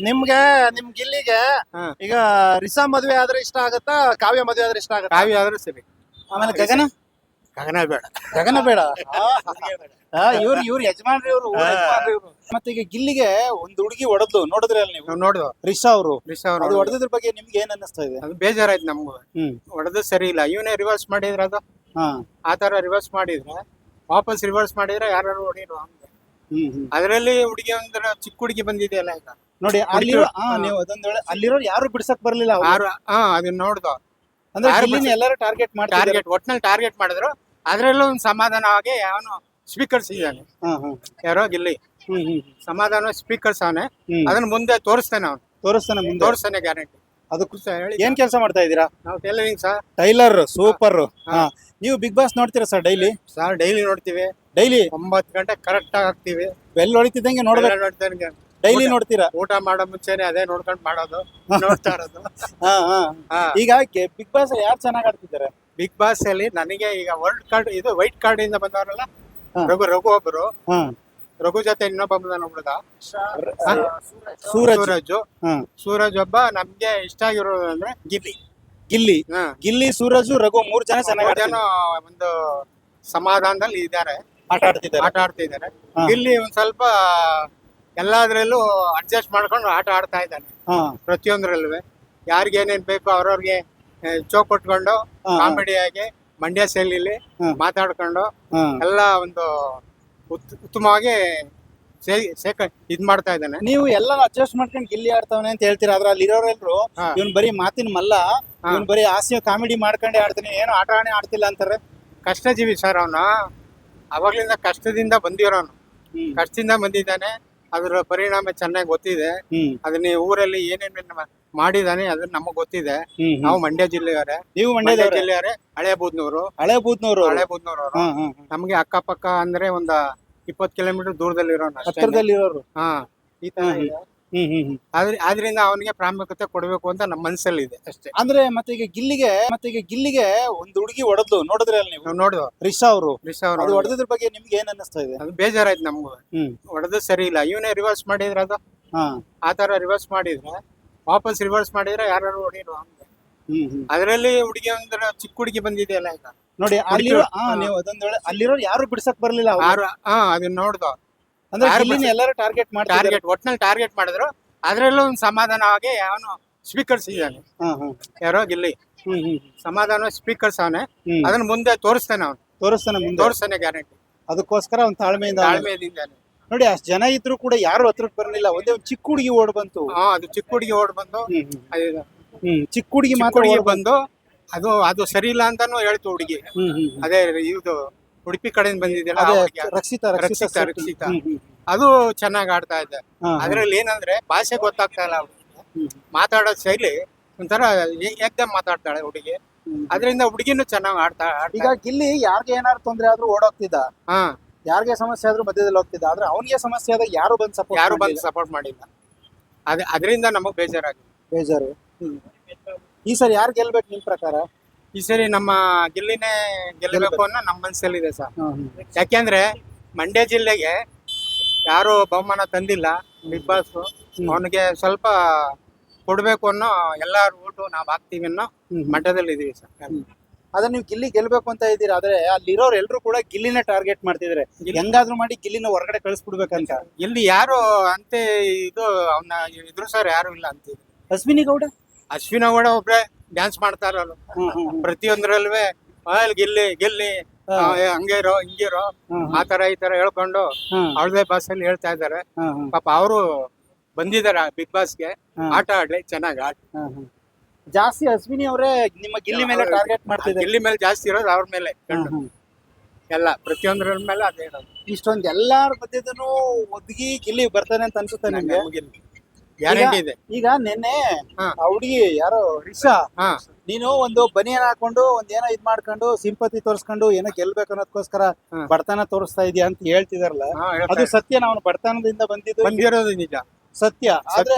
ನಿಮ್ಗೆ ನಿಮ್ ಗಿಲ್ಲಿಗೆ ಹಾ. ಈಗ ರಿಸಾ ಮದ್ವೆ ಆದ್ರೆ ಇಷ್ಟ ಆಗತ್ತಾ ಕಾವ್ಯ ಮದ್ವೆ ಆದ್ರೆ ಇಷ್ಟ ಆಗತ್ತಾ? ಕಾವ್ಯ ಆದ್ರೂ ಸರಿ. ಆಮೇಲೆ ಗಗನ ಗಗನ ಬೇಡ. ಗಗನ ಬೇಡ. ಇವ್ರು ಯಜಮಾನ್ರಿ ಇವ್ರು ಮತ್ತೆ ಈಗ ಗಿಲ್ಲಿಗೆ ಒಂದು ಹುಡುಗಿ ಹೊಡೆದ್ಲು ನೋಡಿದ್ರಿ ಅಲ್ಲಿ ನೀವು? ನಾವು ನೋಡುವ ರಿಷಾ ಅವರು ರಿಷಾ ಅವ್ರು ಅದು ಹೊಡೆದ್ರ ಬಗ್ಗೆ ನಿಮ್ಗೆ ಏನ್ ಅನ್ನಿಸ್ತಾ ಇದೆ? ಅದು ಬೇಜಾರಾಯ್ತು ನಮ್ಗೂ. ಹ್ಮ್ ಹೊಡೆದು ಸರಿ ಇಲ್ಲ. ಇವನೇ ರಿವರ್ಸ್ ಮಾಡಿದ್ರೆ ಅದು ಹಾ ಆ ತರ ರಿವರ್ಸ್ ಮಾಡಿದ್ರೆ ವಾಪಸ್ ರಿವರ್ಸ್ ಮಾಡಿದ್ರೆ ಯಾರು ಹೊಡಿರು. ಹ್ಮ್ ಅದರಲ್ಲಿ ಹುಡುಗಿ ಒಂದ್ರ ಚಿಕ್ಕ ಹುಡುಗಿ ಬಂದಿದೆಯಲ್ಲ ಈಗ ನೋಡಿ ಅಲ್ಲಿರೋ ನೀವು ಅದೊಂದ್ ವೇಳೆ ಅಲ್ಲಿರೋರು ಯಾರು ಬಿಡ್ಸಕ್ ಬರ್ಲಿಲ್ಲ ಅವ್ರು. ಯಾರು ಅದನ್ನ ನೋಡ್ದು ಅಂದ್ರೆ ಯಾರು ಗಿಲ್ಲಿನ ಎಲ್ಲರೂ ಟಾರ್ಗೆಟ್ ಮಾಡ್ತಾರೆ. ಟಾರ್ಗೆಟ್ ಒಟ್ನಲ್ಲಿ ಟಾರ್ಗೆಟ್ ಮಾಡಿದ್ರು. ಅದ್ರಲ್ಲೂ ಒಂದು ಸಮಾಧಾನವಾಗಿ ಅವನು ಸ್ಪೀಕರ್ಸ್ ಇದ್ದಾನೆ ಯಾರೋ ಗಿಲ್ಲಿ ಸಮಾಧಾನ ಸ್ಪೀಕರ್ಸ್ ಅವನೇ. ಅದನ್ನ ಮುಂದೆ ತೋರಿಸ್ತಾನೆ ಅವನು ತೋರಿಸ್ತಾನೆ ಮುಂದೆ ತೋರಿಸ್ತಾನೆ ಗ್ಯಾರಂಟಿ. ಅದಕ್ಕೂ ಹೇಳಿ ಏನ್ ಕೆಲಸ ಮಾಡ್ತಾ ಇದ್ದೀರಾ? ನಾವು ಟೈಲರಿಂಗ್ ಸರ್. Tailor super. ನೀವು ಬಿಗ್ ಬಾಸ್ ನೋಡ್ತೀರಾ ಸರ್? ಡೈಲಿ ಸರ್ ಡೈಲಿ ನೋಡ್ತೀವಿ. ಡೈಲಿ 9 ಗಂಟೆ ಕರೆಕ್ಟ್ ಆಗಿ ಹಾಕ್ತಿವಿ. ಬೆಲ್ ಹೊಡಿತಿದ್ದಂಗೆ ನೋಡ್ಬೇಕು. ನೋಡ್ತಾರೆ ಡೈಲಿ ನೋಡ್ತೀರಾ? ಊಟ ಮಾಡೋ ಮುಂಚೆನೆ ಅದೇ ನೋಡ್ಕೊಂಡು ಮಾಡೋದು ನೋಡ್ತಾ ಇರೋದು. ಈಗ ಬಿಗ್ ಬಾಸ್ ಯಾರು ಚೆನ್ನಾಗ್ ಆಡ್ತಿದ್ದಾರೆ? ಬಿಗ್ ಬಾಸ್ ಅಲ್ಲಿ ನನಗೆ ಈಗ ವರ್ಲ್ಡ್ ಕಾರ್ಡ್ ಇದು ವೈಟ್ ಕಾರ್ಡ್ ಇಂದ ಬಂದವರಲ್ಲ ರಘು ಒಬ್ಬರು. ರಘು ಜೊತೆ ಇನ್ನೊಬ್ಬ ಬಂದಾನ ಹುಡುಗ ಸೂರಜ್. ಸೂರಜ್ ಒಬ್ಬ ನಮ್ಗೆ ಇಷ್ಟ ಆಗಿರೋದು ಅಂದ್ರೆ ಗಿಲ್ಲಿ. ಗಿಲ್ಲಿ ಗಿಲ್ಲಿ ಸೂರಜ್ ರಘು 3 ಜನ ಚೆನ್ನಾಗಿ ಜನ ಒಂದು ಸಮಾಧಾನದಲ್ಲಿ ಇದ್ದಾರೆ, ಆಟ ಆಡ್ತಿದ್ದಾರೆ. ಗಿಲ್ಲಿ ಒಂದ್ ಸ್ವಲ್ಪ ಎಲ್ಲಾದ್ರಲ್ಲೂ ಅಡ್ಜಸ್ಟ್ ಮಾಡ್ಕೊಂಡು ಆಟ ಆಡ್ತಾ ಇದ್ದಾನೆ. ಪ್ರತಿಯೊಂದ್ರಲ್ಲೂ ಯಾರಿಗ ಏನೇನ್ ಬೇಕು ಅವ್ರವ್ರಿಗೆ ಚೋಕ್ ಕೊಟ್ಕೊಂಡು ಕಾಮಿಡಿಯಾಗಿ ಮಂಡ್ಯ ಶೈಲಿಲಿ ಮಾತಾಡ್ಕೊಂಡು ಎಲ್ಲ ಒಂದು ಉತ್ತಮವಾಗಿ ಇದ್ ಮಾಡ್ತಾ ಇದ್ದಾನೆ. ನೀವು ಎಲ್ಲ ಅಡ್ಜಸ್ಟ್ ಮಾಡ್ಕೊಂಡು ಗಿಲ್ಲಿ ಆಡ್ತಾವನೆ ಅಂತ ಹೇಳ್ತೀರಾ, ಆದ್ರೆ ಅಲ್ಲಿ ಇರೋರೆಲ್ರು ಇವ್ನ್ ಬರೀ ಮಾತಿನ ಮಲ್ಲ, ಇವ್ನ್ ಬರೀ ಹಾಸ್ಯ ಕಾಮಿಡಿ ಮಾಡ್ಕೊಂಡೆ ಆಡ್ತಾನೆ, ಏನು ಆಟನೇ ಆಡ್ತಿಲ್ಲ ಅಂತಾರೆ. ಕಷ್ಟಜೀವಿ ಸರ್ ಅವನು. ಅವಾಗ್ಲಿಂದ ಕಷ್ಟದಿಂದ ಬಂದಿರೋನು, ಕಷ್ಟದಿಂದ ಬಂದಿದ್ದಾನೆ. ಅದ್ರ ಪರಿಣಾಮ ಚೆನ್ನಾಗಿ ಗೊತ್ತಿದೆ. ಅದನ್ನ ಊರಲ್ಲಿ ಏನೇನ್ ಮಾಡಿದಾನೆ ಅದನ್ನ ನಮಗ್ ಗೊತ್ತಿದೆ. ನಾವು ಮಂಡ್ಯ ಜಿಲ್ಲೆಯವರೇ. ನೀವು ಮಂಡ್ಯ ಜಿಲ್ಲೆಯವರೇ. ಹಳೆ ಬೂದ್ನೂರು ಅವರು. ನಮ್ಗೆ ಅಕ್ಕಪಕ್ಕ ಅಂದ್ರೆ ಒಂದ 20 ಕಿಲೋಮೀಟರ್ ಹತ್ತಿರದಲ್ಲಿರೋರು. ಈ ತರ ಇದೆ. ಆದ್ರಿಂದ ಅವನಿಗೆ ಪ್ರಾಮುಖ್ಯತೆ ಕೊಡ್ಬೇಕು ಅಂತ ನಮ್ಮ ಮನಸ್ಸಲ್ಲಿ ಇದೆ ಅಷ್ಟೇ. ಅಂದ್ರೆ ಮತ್ತೆ ಈಗ ಗಿಲ್ಲಿಗೆ ಒಂದು ಹುಡುಗಿ ಹೊಡೆದ್ಲು ನೋಡಿದ್ರಿ ಅಲ್ಲಿ ನೀವು? ನೋಡುವ ರಿಷಾ ಅವರು ಅದು ಹೊಡೆದ್ರ ಬಗ್ಗೆ ನಿಮ್ಗೆ ಏನ್ ಅನ್ನಿಸ್ತಾ ಇದೆ? ಅದು ಬೇಜಾರಾಯ್ತು ನಮ್ಗೂ. ಹೊಡೆದು ಸರಿ ಇಲ್ಲ. ಇವನೇ ರಿವರ್ಸ್ ಮಾಡಿದ್ರೆ ಅದು ಆ ತರ ರಿವರ್ಸ್ ಮಾಡಿದ್ರೆ ವಾಪಸ್ ರಿವರ್ಸ್ ಮಾಡಿದ್ರೆ ಯಾರು ಹೊಡಿರು. ಅದರಲ್ಲಿ ಹುಡುಗಿ ಒಂದ್ರ ಚಿಕ್ಕ ಹುಡುಗಿ ಬಂದಿದೆಯಲ್ಲ ಈಗ ನೋಡಿ ಅಲ್ಲಿರೋ ನೀವು ಅದೊಂದ್ ವೇಳೆ ಅಲ್ಲಿರೋರು ಯಾರು ಬಿಡ್ಸಕ್ ಬರ್ಲಿಲ್ಲ ಅವ್ರು. ಅದನ್ನ ನೋಡ್ದು ಅಂದ್ರೆ ಗಿಲ್ಲಿನ ಎಲ್ಲರೂ ಟಾರ್ಗೆಟ್ ಮಾಡ್ತಾರೆ. ಒಟ್ನಲ್ಲಿ ಟಾರ್ಗೆಟ್ ಮಾಡಿದ್ರು. ಅದ್ರಲ್ಲೂ ಒಂದು ಸಮಾಧಾನವಾಗಿ ಅವನು ಸ್ಪೀಕರ್ಸ್ ಇದ್ದಾನೆ ಯಾರೋ ಗಿಲ್ಲಿ ಸಮಾಧಾನ ಸ್ಪೀಕರ್ಸ್ ಅವನೇ. ಅದನ್ನ ಮುಂದೆ ತೋರಿಸ್ತಾನೆ ಅವನು ತೋರಿಸ್ತಾನೆ ಗ್ಯಾರಂಟಿ. ಅದಕ್ಕೋಸ್ಕರ ಒಂದು ತಾಳ್ಮೆಯಿಂದ ನೋಡಿ ಅಷ್ಟ್ ಜನ ಇದ್ರು ಕೂಡ ಯಾರು ಹತ್ರಕ್ ಬರಲಿಲ್ಲ. ಒಂದೇ ಒಂದು ಚಿಕ್ಕ ಹುಡುಗಿ ಓಡ್ ಬಂತು. ಅದು ಚಿಕ್ಕ ಹುಡುಗಿ ಓಡ್ ಬಂದು ಚಿಕ್ಕ ಹುಡುಗಿ ಮಾತ್ರ ಬಂದು ಅದು ಸರಿ ಇಲ್ಲ ಅಂತಾನು ಹೇಳ್ತು ಹುಡುಗಿ. ಅದೇ ಇದು ಉಡುಪಿ ಕಡೆಯಿಂದ ಬಂದಿದೆಯಲ್ಲ ರಕ್ಷಿತಾ ಅದು ಚೆನ್ನಾಗಿ ಆಡ್ತಾ ಇದೆ. ಅದ್ರಲ್ಲಿ ಏನಂದ್ರೆ ಭಾಷೆ ಗೊತ್ತಾಗ್ತಾ ಇಲ್ಲ ಹುಡುಗಿ. ಮಾತಾಡೋ ಶೈಲಿ ಒಂಥರ ಏಕ್ದಮ್ ಮಾತಾಡ್ತಾಳೆ ಹುಡುಗಿ. ಅದರಿಂದ ಹುಡುಗಿನೂ ಚೆನ್ನಾಗಿ ಆಡ್ತಾ. ಈಗ ಗಿಲ್ಲಿ ಯಾರಿಗೆ ಏನಾದ್ರು ತೊಂದ್ರೆ ಆದ್ರೂ ಓಡೋಗ್ತಿದ್ದ, ಯಾರಿಗೆ ಸಮಸ್ಯೆ ಆದ್ರೂ ಮಧ್ಯದಲ್ಲಿ ಹೋಗ್ತಿದ್ದ. ಆದ್ರೆ ಅವನಿಗೆ ಸಮಸ್ಯೆ ಆದಾಗ ಯಾರು ಬಂದು ಸಪೋರ್ಟ್ ಮಾಡಿಲ್ಲ. ಅದರಿಂದ ನಮಗ್ ಬೇಜಾರು. ಈ ಸರಿ ಯಾರು ಗೆಲ್ಬೇಕು ನಿಮ್ ಪ್ರಕಾರ? ಈ ಸರಿ ನಮ್ಮ ಗಿಲ್ಲಿನೇ ಗೆಲ್ಲಬೇಕು ಅನ್ನೋ ನಮ್ಮ ಮನಸ್ಸಲ್ಲಿದೆ ಸರ್. ಯಾಕೆಂದ್ರೆ ಮಂಡ್ಯ ಜಿಲ್ಲೆಗೆ ಯಾರು ಬಹುಮಾನ ತಂದಿಲ್ಲ ಬಿಗ್ ಬಾಸ್. ಅವನಿಗೆ ಸ್ವಲ್ಪ ಕೊಡ್ಬೇಕು ಅನ್ನೋ ಎಲ್ಲಾರು ಓಟು ನಾವ್ ಹಾಕ್ತೀವಿ ಅನ್ನೋ ಮಟ್ಟದಲ್ಲಿ ಇದೀವಿ ಸರ್. ಅದ್ರ ನೀವು ಗಿಲ್ಲಿ ಗೆಲ್ಬೇಕು ಅಂತ ಇದ್ದೀರಾ, ಆದ್ರೆ ಅಲ್ಲಿರೋರು ಎಲ್ರು ಕೂಡ ಗಿಲ್ಲಿನ ಟಾರ್ಗೆಟ್ ಮಾಡ್ತಿದ್ರೆ ಹೆಂಗಾದ್ರೂ ಮಾಡಿ ಗಿಲ್ಲಿನ ಹೊರಗಡೆ ಕಳಿಸ್ಬಿಡ್ಬೇಕಂತ. ಇಲ್ಲಿ ಯಾರು ಅಂತೆ ಇದು ಅವನ್ನ ಇದ್ರು ಸರ್ ಯಾರು ಇಲ್ಲ ಅಂತೀವಿ. ಅಶ್ವಿನಿ ಗೌಡ ಒಬ್ರೆ ಡ್ಯಾನ್ಸ್ ಮಾಡ್ತಾ ಇರೋರು ಪ್ರತಿಯೊಂದ್ರಲ್ವೇ. ಗಿಲ್ಲಿ ಹಂಗಿರೋ ಹಿಂಗಿರೋ ಆ ತರ ಈ ತರ ಹೇಳ್ಕೊಂಡು ಅವ್ಳದೇ ಭಾಷೆಯಲ್ಲಿ ಹೇಳ್ತಾ ಇದಾರೆ. ಪಾಪ ಅವರು ಬಂದಿದಾರ ಬಿಗ್ ಬಾಸ್ಗೆ, ಆಟ ಆಡ್ಲಿ ಚೆನ್ನಾಗಿ ಆಟ. ಜಾಸ್ತಿ ಅಶ್ವಿನಿ ಅವರೇ ನಿಮ್ಮ ಗಿಲ್ಲಿ ಮೇಲೆ ಟಾರ್ಗೆಟ್ ಮಾಡ್ತಿದ್ದಾರೆ. ಗಿಲ್ಲಿ ಮೇಲೆ ಜಾಸ್ತಿ ಇರೋದು ಅವ್ರ ಮೇಲೆ ಎಲ್ಲ ಪ್ರತಿಯೊಂದ್ರ ಮೇಲೆ ಅದೇ ಇರೋದು. ಇಷ್ಟೊಂದು ಎಲ್ಲಾರ ಮಧ್ಯದನು ಒದಗಿ ಗಿಲ್ಲಿ ಬರ್ತಾನೆ ಅಂತ ಅನ್ಸುತ್ತೆ ನಿಮ್ಗೆ? ಗ್ಯಾರಂಟಿ ಇದೆ. ಈಗ ನಿನ್ನೆ ಹುಡುಗಿ ಯಾರೋ ರಿಷಾ, ನೀನು ಒಂದು ಬನಿಯನ್ ಹಾಕೊಂಡು ಒಂದೇನೋ ಇದ್ ಮಾಡ್ಕೊಂಡು ಸಿಂಪತಿ ತೋರ್ಸ್ಕೊಂಡು ಏನೋ ಗೆಲ್ಬೇಕು ಅನ್ನೋದಕ್ಕೋಸ್ಕರ ಬಡತನ ತೋರಿಸ್ತಾ ಇದೀಯ ಅಂತ ಹೇಳ್ತಿದಾರಲ್ಲ, ಅದು ಸತ್ಯ? ನಾವು ಬಡತನದಿಂದ ಬಂದಿರೋದು ನಿಜ ಸತ್ಯ.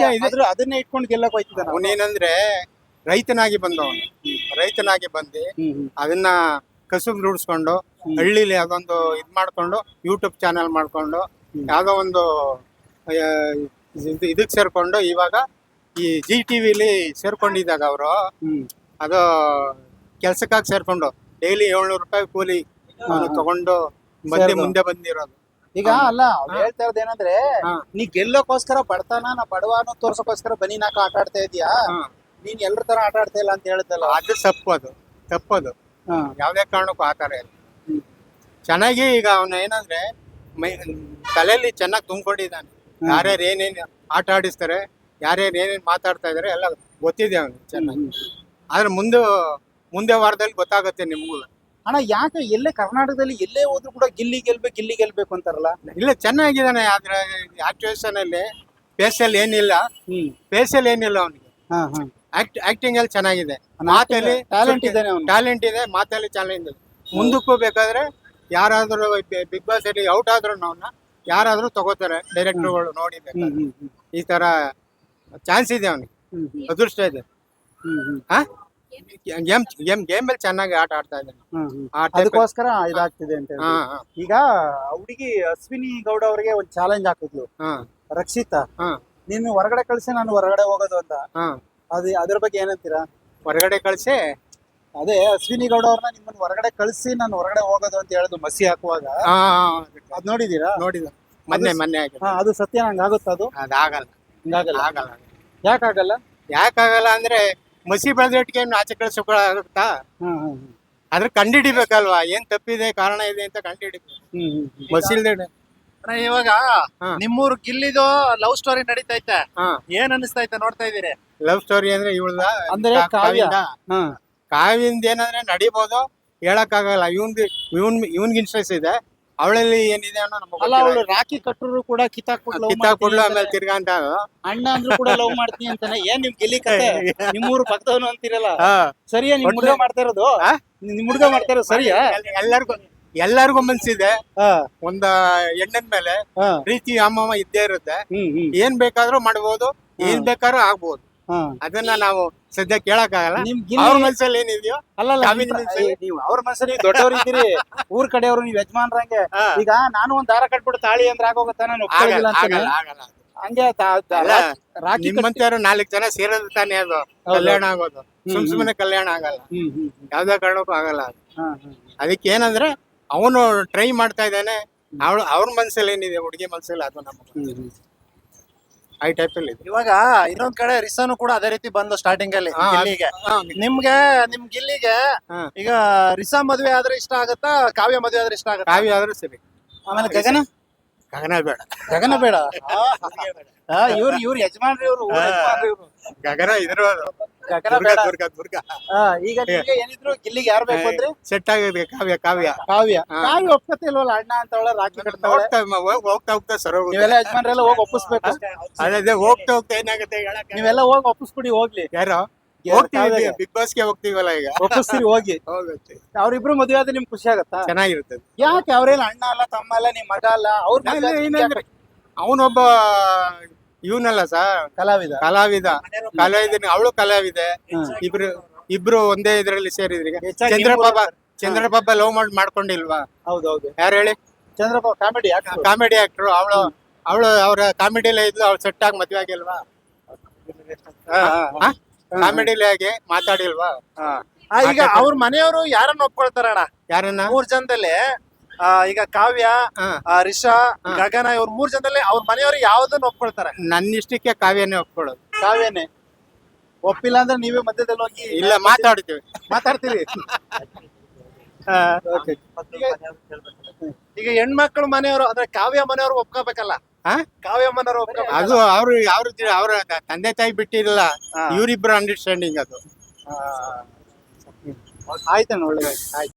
ಅದನ್ನೇ ಇಟ್ಕೊಂಡು ಗೆಲ್ಲಕ್ ಹೋಯ್ತಿದ್ದಾನೆ. ಅವನೇನಂದ್ರೆ ರೈತನಾಗಿ ಬಂದು ಅದನ್ನ ಕಸುಬು ರೂಢಿಸ್ಕೊಂಡು ಹಳ್ಳಿಲಿ ಯಾವ್ದೊಂದು ಇದ್ ಮಾಡ್ಕೊಂಡು ಯೂಟ್ಯೂಬ್ ಚಾನೆಲ್ ಮಾಡ್ಕೊಂಡು ಯಾವ್ದೋ ಒಂದು ಇದಕ್ ಸೇರ್ಕೊಂಡು ಇವಾಗ ಈ ಜಿ ಟಿವಿಲಿ ಸೇರ್ಕೊಂಡಿದ್ದಾಗ ಅವರು ಅದು ಕೆಲ್ಸಕ್ಕಾಗಿ ಸೇರ್ಕೊಂಡು ಡೈಲಿ 700 ರೂಪಾಯಿ ಕೂಲಿ ಅವ್ನು ತಗೊಂಡು ಮುಂದೆ ಬಂದಿರೋದು. ಈಗ ಅಲ್ಲ ಅವ್ರು ಹೇಳ್ತಾ ಇರೋದು ಏನಂದ್ರೆ ನೀ ಗೆಲ್ಲೋಕೋಸ್ಕರ ಬಡತನ ನಾ ಬಡವ ಅನ್ನೋ ತೋರ್ಸೋಕೋಸ್ಕರ ಬನಿ ನಾಕ ಆಟ ಆಡ್ತಾ ಇದೀಯಾ, ನೀನ್ ಎಲ್ರ ತರ ಆಟ ಆಡ್ತಾ ಇಲ್ಲ ಅಂತ ಹೇಳಿದ್ದಲ್ಲ. ಅದು ತಪ್ಪದು ಯಾವ್ದೇ ಕಾರಣಕ್ಕೂ ಆತರ ಇಲ್ಲ. ಚೆನ್ನಾಗಿ ಈಗ ಅವನ ಏನಂದ್ರೆ ತಲೆಯಲ್ಲಿ ಚೆನ್ನಾಗಿ ತುಂಬಿಕೊಂಡಿದ್ದಾನೆ. ಯಾರ್ಯಾರು ಏನೇನ್ ಆಟ ಆಡಿಸ್ತಾರೆ, ಯಾರ್ಯಾರು ಏನೇನ್ ಮಾತಾಡ್ತಾ ಇದಾರೆ ಎಲ್ಲ ಗೊತ್ತಿದೆ ಅವನು ಚೆನ್ನಾಗಿ. ಆದ್ರೆ ಮುಂದೆ ವಾರದಲ್ಲಿ ಗೊತ್ತಾಗುತ್ತೆ ನಿಮ್ಗೂ. ಅಣ್ಣ ಯಾಕೆ ಎಲ್ಲೇ ಕರ್ನಾಟಕದಲ್ಲಿ ಎಲ್ಲೇ ಹೋದ್ರು ಕೂಡ ಗಿಲ್ಲಿ ಗೆಲ್ಬೇಕು ಅಂತಾರಲ್ಲ. ಇಲ್ಲ ಚೆನ್ನಾಗಿದ್ದಾನೆ, ಆದ್ರೆ ಆಕ್ಚುಯೇಷನ್ ಅಲ್ಲಿ ಫೇಸಲ್ಲಿ ಏನಿಲ್ಲ ಅವನಿಗೆ. ಆಕ್ಟಿಂಗ್ ಅಲ್ಲಿ ಚೆನ್ನಾಗಿದೆ, ಮಾತಲ್ಲಿ ಟ್ಯಾಲೆಂಟ್ ಇದೆ, ಮಾತಲ್ಲಿ ಚೆನ್ನಾಗಿದೆ. ಮುಂದಕ್ಕೂ ಬೇಕಾದ್ರೆ ಯಾರಾದ್ರೂ ಬಿಗ್ ಬಾಸ್ ಅಲ್ಲಿ ಔಟ್ ಆದ್ರೂ ಅವನ್ನ ಯಾರಾದ್ರೂ ತಗೋತಾರೆ ಡೈರೆಕ್ಟರ್ಗಳು ನೋಡಿ. ಈ ತರ ಚಾನ್ಸ್ ಇದೆ ಅವನಿಗೆ, ಅದೃಷ್ಟ ಇದೆ. ಗೇಮ್ ಅಲ್ಲಿ ಚೆನ್ನಾಗಿ ಆಟ ಆಡ್ತಾ ಇದ್ದಾನೆ. ಅದಕ್ಕೋಸ್ಕರ ಇದಾಗ್ತಿದೆ ಅಂತ ಹೇಳಿ. ಈಗ ಹುಡುಗಿ ಅಶ್ವಿನಿ ಗೌಡ ಅವರಿಗೆ ಒಂದು ಚಾಲೆಂಜ್ ಹಾಕಿದ್ಲು ರಕ್ಷಿತಾ, ನೀನು ಹೊರಗಡೆ ಕಳ್ಸಿ ನಾನು ಹೊರಗಡೆ ಹೋಗೋದು ಅಂತ. ಅದ್ರ ಬಗ್ಗೆ ಏನಂತೀರಾ? ಹೊರಗಡೆ ಕಳ್ಸಿ ಅದೇ ಅಶ್ವಿನಿ ಗೌಡ ಅವ್ರನ್ನ ನಿಮ್ಮನ್ನ ಹೊರಗಡೆ ಕಳ್ಸಿ ನಾನು ಹೊರಗಡೆ ಹೋಗೋದು ಅಂತ ಹೇಳುದು ಮಸಿ ಹಾಕುವಾಗ. ಅದ್ ನೋಡಿದೀರಾ? ನೋಡಿದ ಮೊನ್ನೆ ಅದು ಸತ್ಯ ಹಂಗಾಗುತ್ತ? ಅದು ಅದಾಗಲ್ಲ. ಯಾಕಾಗಲ್ಲ? ಯಾಕಾಗಲ್ಲ ಅಂದ್ರೆ ಮಸಿ ಬೆಳೆದಿಟ್ಟಿಗೆ ಆಚೆ ಕಳ್ಸೋಕ್ಕಾಗುತ್ತಾ? ಅದ್ರ ಕಂಡಿಡಿಬೇಕಲ್ವಾ, ಏನ್ ತಪ್ಪಿದೆ ಕಾರಣ ಇದೆ ಅಂತ ಕಂಡಿಡಿಬೇಕು. ಮಸಿಲ್ದೆ ಇವಾಗ ನಿಮ್ಮೂರು ಗಿಲ್ಲಿದು ಲವ್ ಸ್ಟೋರಿ ನಡೀತೈತೆ, ಏನ್ ಅನಿಸ್ತೈತೆ ನೋಡ್ತಾ ಇದೀರಿ? ಲವ್ ಸ್ಟೋರಿ ಅಂದ್ರೆ ಇವಳ್ದ ಅಂದ್ರೆ ಕಾವ್ಯಿಂದ ಏನಂದ್ರೆ ನಡಿಬಹುದು, ಹೇಳಕ್ ಆಗಲ್ಲ. ಇವನ್ಗೆ ಇಂಟ್ರೆಸ್ಟ್ ಇದೆ, ಅವಳಲ್ಲಿ ಏನಿದೆ ಅನ್ನೋ ಅವಳು ರಾಖಿ ಕಟ್ಟರು ಕೂಡ ಕಿತ್ತಾಕೊಡ್ಲು ಆಮೇಲೆ ತಿರ್ಗಾ ಅಂತ ಅಣ್ಣ ಅಂದ್ರೂ ಕೂಡ ಲವ್ ಮಾಡ್ತೀನಿ ಅಂತಾನೆ. ಏನ್ ನಿಮ್ ಗಿಲ್ಲಿ ಕತೆ ನಿಮ್ಮೂರು ಪಕ್ಕದವನು ಅಂತಿರಲ್ಲ, ಸರಿಯಾ? ನಿಮ್ ಹುಡುಗ ಮಾಡ್ತಾ ಇರೋದು ಸರಿಯಾ? ಎಲ್ಲರಿಗೂ ಮನ್ಸಿದೆ, ಒಂದ ಹೆಣ್ಣಿನ ಮೇಲೆ ಪ್ರೀತಿ ಅಮ್ಮಮ್ಮ ಇದ್ದೇ ಇರುತ್ತೆ. ಏನ್ ಬೇಕಾದ್ರೂ ಮಾಡ್ಬೋದು, ಏನ್ ಬೇಕಾದ್ರೂ ಆಗ್ಬೋದು. ಅದನ್ನ ನಾವು ಸದ್ಯ ಕೇಳಕ್ಕಾಗಲ್ಲ. ಅವ್ರ ಮನ್ಸಲ್ಲಿ ಏನಿದೆಯೋ ನೀವು ಅವ್ರ ಮನ್ಸಲ್ಲಿ ದೊಡ್ಡವ್ರು ಇದ್ದೀರಿ, ಊರ್ ಕಡೆಯವರು ನೀವ್ ಯಜಮಾನ್ರಂಗೆ. ಈಗ ನಾನು ಒಂದ್ ದಾರ ಕಟ್ಬಿಟ್ಟು ತಾಳಿ ಅಂದ್ರೆ ಆಗೋಗುತ್ತಾ? ನಾನು ಹಂಗೆ ನಿಮ್ಮಂತವ್ರು 4 ಜನ ಸೇರೋದು ತಾನೇ ಅದು ಕಲ್ಯಾಣ ಆಗೋದು. ಸುಮ್ನೆ ಕಲ್ಯಾಣ ಆಗಲ್ಲ, ಯಾವ್ದೇ ಕಾರಣಕ್ಕೂ ಆಗಲ್ಲ. ಅದಕ್ಕೆ ಏನಂದ್ರೆ ಅವನು ಟ್ರೈ ಮಾಡ್ತಾ ಇದ್ದಾನೆ. ಅವ್ರ ಮನ್ಸಲ್ಲಿ ಏನಿದೆ, ಹುಡುಗಿ ಮನ್ಸಲ್ಲಿ ಅದು ನಮ್ಮ ಐ ಟೈಪ್ ಅಲ್ಲಿ. ಇವಾಗ ಇನ್ನೊಂದ್ ಕಡೆ ರಿಸಾನು ಕೂಡ ಅದೇ ರೀತಿ ಬಂದು ಸ್ಟಾರ್ಟಿಂಗ್ ಅಲ್ಲಿ ಗಿಲ್ಲಿಗೆ. ನಿಮ್ ಗಿಲ್ಲಿಗೆ ಈಗ ರಿಸಾ ಮದ್ವೆ ಆದ್ರೆ ಇಷ್ಟ ಆಗತ್ತಾ, ಕಾವ್ಯ ಮದ್ವೆ ಆದ್ರೆ ಇಷ್ಟ ಆಗತ್ತಾ? ಕಾವ್ಯ ಆದ್ರೂ ಸರಿ. ಆಮೇಲೆ ಗಗನ ಬೇಡ. ಇವ್ರು ಯಜಮಾನ್ರಿ, ಇವ್ರು ಗಗನ ಇದ್ರವರು ಈಗ ಏನಿದ್ರು ಗಿಲ್ಲಿಗೆ ಯಾರು ಬೇಕು ಅಂದ್ರೆ ಸೆಟ್ ಆಗಿದೆ. ಕಾವ್ಯ ಒಪ್ಕತಿಲ್ವಲ್ಲ ಅಣ್ಣ ಅಂತವಳ, ರಾಖಿ ಕಟ್ತಾವಳೆ. ಹೋಗ್ತಾ ಸರ್ ನೀವೆಲ್ಲ ಯಜಮಾನ್ರೆಲ್ಲ ಹೋಗಿ ಒಪ್ಪಿಸ್ಬೇಕು. ಅದೇ ಹೋಗ್ತಾ ಏನಾಗುತ್ತೆ ನೀವೆಲ್ಲ ಹೋಗಿ ಒಪ್ಪಿಸ್ಬಿಡಿ. ಹೋಗ್ಲಿ, ಯಾರೋ ಹೋಗ್ತೀವಿ, ಬಿಗ್ ಬಾಸ್ಗೆ ಹೋಗ್ತೀವಲ್ಲ, ಈಗ ಒಪ್ಪಿಸ್ತೀರಿ ಹೋಗಿ. ಅವ್ರಿಬ್ರು ಮದುವೆ ಆದ್ರೆ ನಿಮ್ಗೆ ಖುಷಿ ಆಗತ್ತಾ? ಚೆನ್ನಾಗಿರುತ್ತೆ. ಯಾಕೆ? ಅವ್ರೇನು ಅಣ್ಣ ಅಲ್ಲ, ತಮ್ಮ ಅಲ್ಲ, ನಿಮ್ ಮಗ ಅಲ್ಲ. ಅವ್ರ ಅವನೊಬ್ಬ ಇವನಲ್ಲ ಸರ್, ಕಲಾವಿದ. ಅವಳು ಕಲಾವಿದೆ. ಇಬ್ರು ಒಂದೇ ಇದ್ರಲ್ಲಿ ಸೇರಿದ್ರಿ. ಚಂದ್ರಪಾಪ ಲವ್ ಮಾಡ್ಕೊಂಡಿಲ್ವಾ? ಹೌದೌದು. ಯಾರು ಹೇಳಿ? ಚಂದ್ರಪಾಪ ಕಾಮಿಡಿ ಆಕ್ಟರ್. ಅವಳು ಅವ್ರ ಕಾಮಿಡಿಲೇ ಇದ್ಲು, ಅವ್ಳು ಸೆಟ್ ಆಗಿ ಮದ್ವೆ ಆಗಿಲ್ವಾ? ಕಾಮಿಡಿಲಿ ಆಗಿ ಮಾತಾಡಿಲ್ವಾ? ಈಗ ಅವ್ರ ಮನೆಯವರು ಯಾರನ್ನ ಒಪ್ಕೊಳ್ತಾರಣ್ಣ? ಯಾರನ್ನ? 3 ಜನದಲ್ಲಿ ಈಗ ಕಾವ್ಯ, ರಿಷಾ, ಗಗನ, ಇವ್ರ 3 ಜನದಲ್ಲಿ ಅವ್ರ ಮನೆಯವರು ಯಾವ್ದನ್ನ ಒಪ್ಕೊಳ್ತಾರೆ? ನನ್ನ ಇಷ್ಟಕ್ಕೆ ಕಾವ್ಯನೇ ಒಪ್ಕೊಳ್ಳೋದು. ಕಾವ್ಯನೇ ಒಪ್ಪಿಲ್ಲ ಅಂದ್ರೆ ನೀವೇ ಮಧ್ಯದಲ್ಲಿ ಹೋಗಿ ಇಲ್ಲ ಮಾತಾಡ್ತೀರಿ. ಈಗ ಹೆಣ್ಮಕ್ಳು ಮನೆಯವರು ಅಂದ್ರೆ ಕಾವ್ಯ ಮನೆಯವರು ಒಪ್ಕೋಬೇಕಲ್ಲ? ಕಾವ್ಯ ಮನೆಯವರು ಒಪ್ಕೋಬೇಕು. ಅದು ಅವ್ರ ತಂದೆ ತಾಯಿ ಬಿಟ್ಟಿಲ್ಲ, ಇವರಿಬ್ರು ಅಂಡರ್ಸ್ಟ್ಯಾಂಡಿಂಗ್ ಅದು. ಆಯ್ತಣ್ಣ, ಒಳ್ಳೆದಾಯ್ತು.